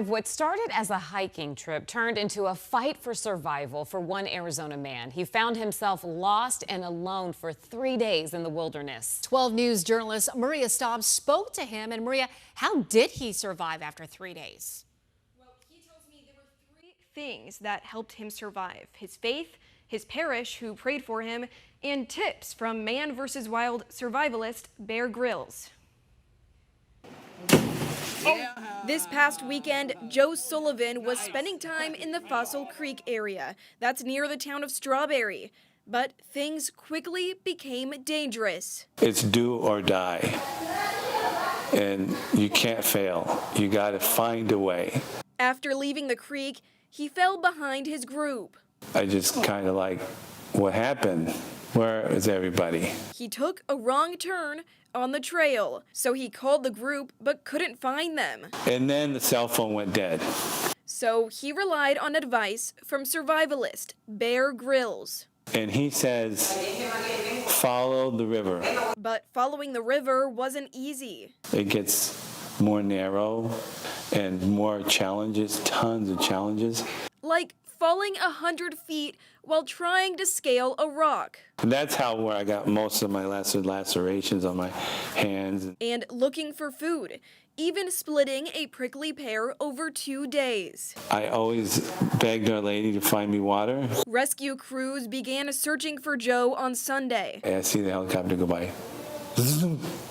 What started as a hiking trip turned into a fight for survival for one Arizona man. He found himself lost and alone for 3 days in the wilderness. 12 News journalist Maria Stobbs spoke to him. And Maria, how did he survive after 3 days? Well, he tells me there were 3 things that helped him survive: his faith, his parish who prayed for him, and tips from Man vs. Wild survivalist Bear Grylls. This past weekend, Joe Sullivan was spending time in the Fossil Creek area. That's near the town of Strawberry. But things quickly became dangerous. It's do or die, and you can't fail. You got to find a way. After leaving the creek, he fell behind his group. I just kind of like, what happened? Where is everybody? He took a wrong turn on the trail, so he called the group but couldn't find them. And then the cell phone went dead. So he relied on advice from survivalist Bear Grylls. And he says, follow the river. But following the river wasn't easy. It gets more narrow and more challenges, tons of challenges. Like falling 100 feet while trying to scale a rock. That's where I got most of my lacerations on my hands. And looking for food, even splitting a prickly pear over 2 days. I always begged Our Lady to find me water. Rescue crews began searching for Joe on Sunday. I see the helicopter go by.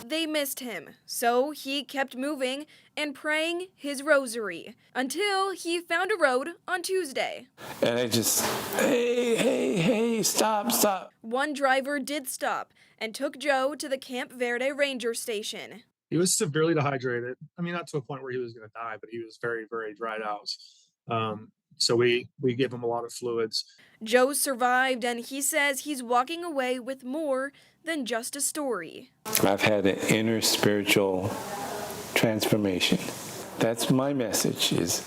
They missed him, so he kept moving and praying his rosary until he found a road on Tuesday. And I just, hey, stop. One driver did stop and took Joe to the Camp Verde Ranger Station. He was severely dehydrated. I mean, not to a point where he was going to die, but he was very, very dried out. So we gave him a lot of fluids. Joe survived, and he says he's walking away with more than just a story. I've had an inner spiritual transformation. That's my message is,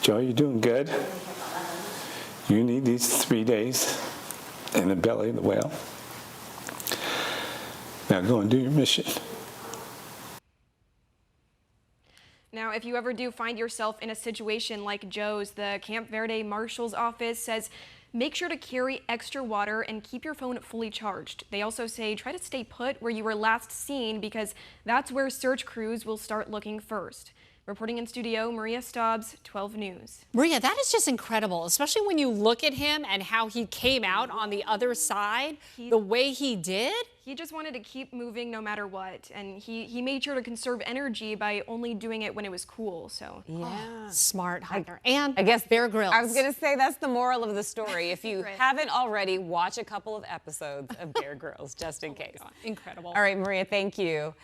Joe, you're doing good. You need these 3 days in the belly of the whale. Now go and do your mission. Now, if you ever do find yourself in a situation like Joe's, the Camp Verde Marshal's office says make sure to carry extra water and keep your phone fully charged. They also say try to stay put where you were last seen because that's where search crews will start looking first. Reporting in studio, Maria Stobbs, 12 News. Maria, that is just incredible, especially when you look at him and how he came out on the other side, the way he did. He just wanted to keep moving no matter what, and he made sure to conserve energy by only doing it when it was cool, so. Yeah. Smart hiker. And I guess Bear Grylls. I was going to say that's the moral of the story. If you haven't already, watch a couple of episodes of Bear Grylls just in case. Incredible. All right, Maria, thank you.